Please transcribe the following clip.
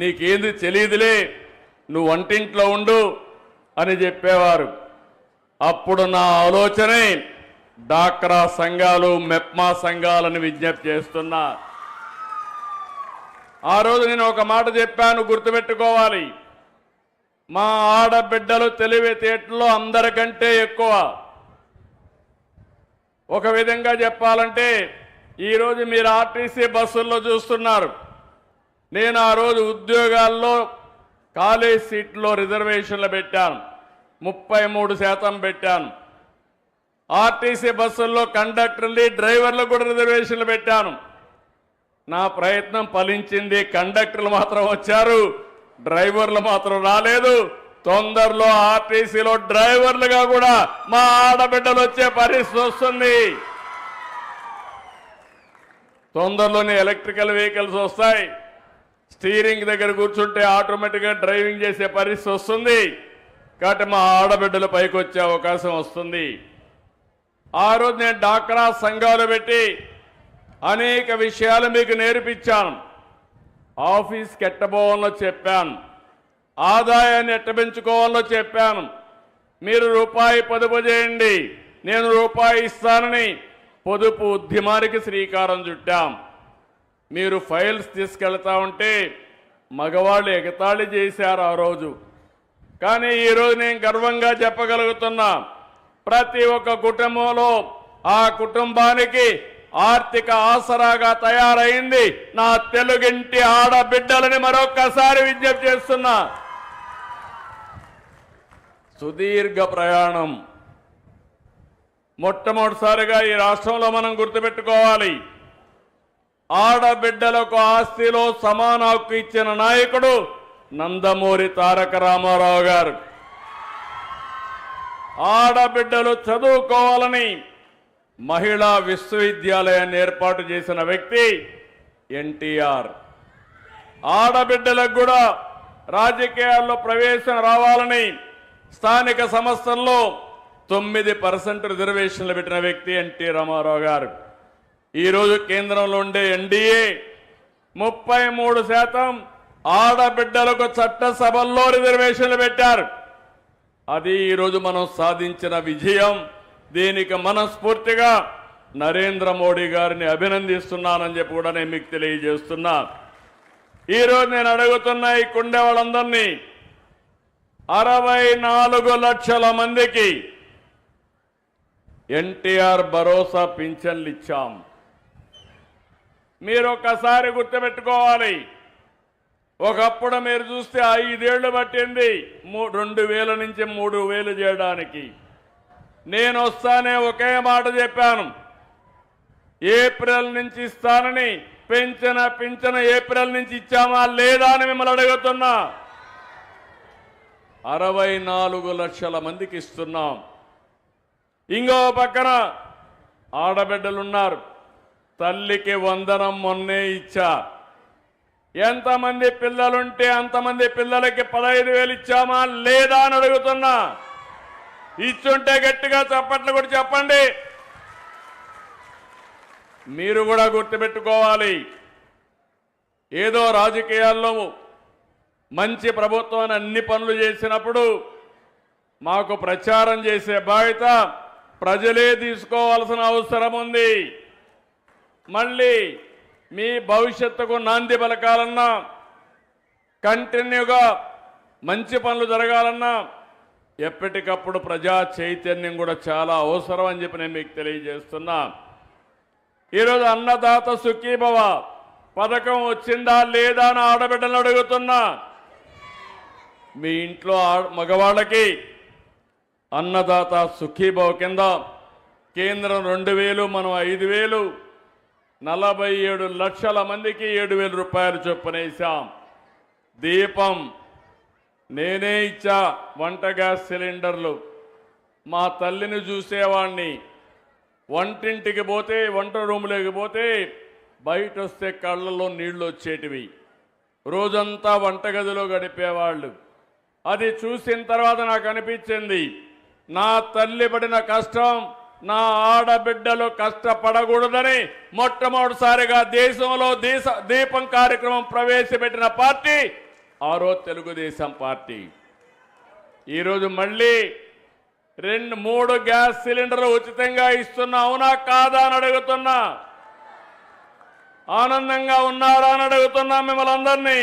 నీకేంది తెలియదులే, నువ్వు వంటింట్లో ఉండు అని చెప్పేవారు. అప్పుడు నా ఆలోచనే డాక్రా సంఘాలు, మెప్మా సంఘాలను విజ్ఞప్తి చేస్తున్నా. ఆ రోజు నేను ఒక మాట చెప్పాను, గుర్తుపెట్టుకోవాలి. మా ఆడబిడ్డలు తెలివితేటల్లో అందరికంటే ఎక్కువ. ఒక విధంగా చెప్పాలంటే ఈరోజు మీరు ఆర్టీసీ బస్సుల్లో చూస్తున్నారు. నేను ఆ రోజు ఉద్యోగాల్లో కాలేజ్ సీట్లో రిజర్వేషన్లు పెట్టాను, 33% పెట్టాను. ఆర్టీసీ బస్సుల్లో కండక్టర్లు, డ్రైవర్లు కూడా రిజర్వేషన్లు పెట్టాను. నా ప్రయత్నం ఫలించింది. కండక్టర్లు మాత్రం వచ్చారు, డ్రైవర్లు మాత్రం రాలేదు. తొందరలో ఆర్టీసీలో డ్రైవర్లుగా కూడా మా ఆడబిడ్డలు వచ్చే పరిస్థితి వస్తుంది. తొందరలోనే ఎలక్ట్రికల్ వెహికల్స్ వస్తాయి. స్టీరింగ్ దగ్గర కూర్చుంటే ఆటోమేటిక్గా డ్రైవింగ్ చేసే పరిస్థితి వస్తుంది. కాబట్టి మా ఆడబిడ్డలు పైకి వచ్చే అవకాశం వస్తుంది. ఆ రోజు నేను డాక్రా సంఘాలు పెట్టి అనేక విషయాలు మీకు నేర్పించాను. ఆఫీస్కి ఎట్టబోవాలో చెప్పాను, ఆదాయాన్ని ఎట్ట పెంచుకోవాలో చెప్పాను. మీరు రూపాయి పొదుపు చేయండి, నేను రూపాయి ఇస్తానని పొదుపు ఉద్యమానికి శ్రీకారం చుట్టాం. మీరు ఫైల్స్ తీసుకెళ్తా ఉంటే మగవాళ్ళు ఎగతాళి చేశారు ఆ రోజు. కానీ ఈరోజు నేను గర్వంగా చెప్పగలుగుతున్నా, ప్రతి ఒక్క కుటుంబంలో ఆ కుటుంబానికి ఆర్థిక ఆసరాగా తయారైంది నా తెలుగింటి ఆడబిడ్డలని మరొక్కసారి విజ్ఞప్తి చేస్తున్నా. సుదీర్ఘ ప్రయాణం. మొట్టమొదటిసారిగా ఈ రాష్ట్రంలో మనం గుర్తుపెట్టుకోవాలి, ఆడబిడ్డలకు ఆస్తిలో సమాన హక్కు ఇచ్చిన నాయకుడు నందమూరి తారక రామారావు గారు. ఆడబిడ్డలు చదువుకోవాలని మహిళా విశ్వవిద్యాలయాన్ని ఏర్పాటు చేసిన వ్యక్తి ఎన్టీఆర్. ఆడబిడ్డలకు కూడా రాజకీయాల్లో ప్రవేశం రావాలని స్థానిక సంస్థల్లో 9% రిజర్వేషన్లు పెట్టిన వ్యక్తి ఎన్టీ రామారావు గారు. ఈరోజు కేంద్రంలో ఉండే ఎన్డీఏ 33% ఆడబిడ్డలకు చట్టసభల్లో రిజర్వేషన్లు పెట్టారు. అది ఈరోజు మనం సాధించిన విజయం. దీనికి మనస్ఫూర్తిగా నరేంద్ర మోడీ గారిని అభినందిస్తున్నానని చెప్పి కూడా నేను మీకు తెలియజేస్తున్నా. ఈరోజు నేను అడుగుతున్నా ఈ కుండే వాళ్ళందరినీ, 64 లక్షల మందికి ఎన్టీఆర్ భరోసా పింఛన్లు ఇచ్చాం. మీరు ఒక్కసారి గుర్తుపెట్టుకోవాలి, ఒకప్పుడు మీరు చూస్తే 5 ఏళ్లు పట్టింది 2000 నుంచి 3000 చేయడానికి. నేను వస్తానే ఒకే మాట చెప్పాను, ఏప్రిల్ నుంచి ఇస్తానని. పింఛన ఏప్రిల్ నుంచి ఇచ్చామా లేదా అని మిమ్మల్ని అడుగుతున్నా. 64 లక్షల మందికి ఇస్తున్నాం. ఇంకో పక్కన ఆడబిడ్డలున్నారు, తల్లికి వందనం మొన్నే ఇచ్చా. ఎంతమంది పిల్లలుంటే అంతమంది పిల్లలకి 15,000 ఇచ్చామా లేదా అని అడుగుతున్నా. ఇచ్చుంటే గట్టిగా చప్పట్లు కూడా చెప్పండి. మీరు కూడా గుర్తుపెట్టుకోవాలి, ఏదో రాజకీయాల్లో మంచి ప్రభుత్వాన్ని అన్ని పనులు చేసినప్పుడు మాకు ప్రచారం చేసే బాధ్యత ప్రజలే తీసుకోవాల్సిన అవసరం ఉంది. మళ్ళీ మీ భవిష్యత్తుకు నాంది పలకాలన్నా, కంటిన్యూగా మంచి పనులు జరగాలన్నా ఎప్పటికప్పుడు ప్రజా చైతన్యం కూడా చాలా అవసరం అని చెప్పి నేను మీకు తెలియజేస్తున్నా. ఈరోజు అన్నదాత సుఖీభవ పథకం వచ్చిందా లేదా అని ఆడబిడ్డలు అడుగుతున్నా. మీ ఇంట్లో మగవాళ్ళకి అన్నదాత సుఖీభవ కింద కేంద్రం 2,000, మనం 5,000, 47 లక్షల మందికి 7,000 రూపాయలు చొప్పున వేశాం. దీపం నేనే ఇచ్చా. వంట గ్యాస్ సిలిండర్లు మా తల్లిని చూసేవాడిని. వంటింటికి పోతే, వంట రూములోకి పోతే బయట వస్తే కళ్ళల్లో నీళ్లు వచ్చేటివి. రోజంతా వంటగదిలో గడిపేవాళ్ళు. అది చూసిన తర్వాత నాకు అనిపించింది, నా తల్లి పడిన కష్టం నా ఆడబిడ్డలు కష్టపడకూడదని మొట్టమొదటిసారిగా దేశంలో దీపం కార్యక్రమం ప్రవేశపెట్టిన పార్టీ ఆ రోజు తెలుగుదేశం పార్టీ. ఈరోజు మళ్ళీ 3 గ్యాస్ సిలిండర్లు ఉచితంగా ఇస్తున్నా, అవునా కాదా అని అడుగుతున్నా. ఆనందంగా ఉన్నారా అని అడుగుతున్నా మిమ్మల్ని అందరినీ.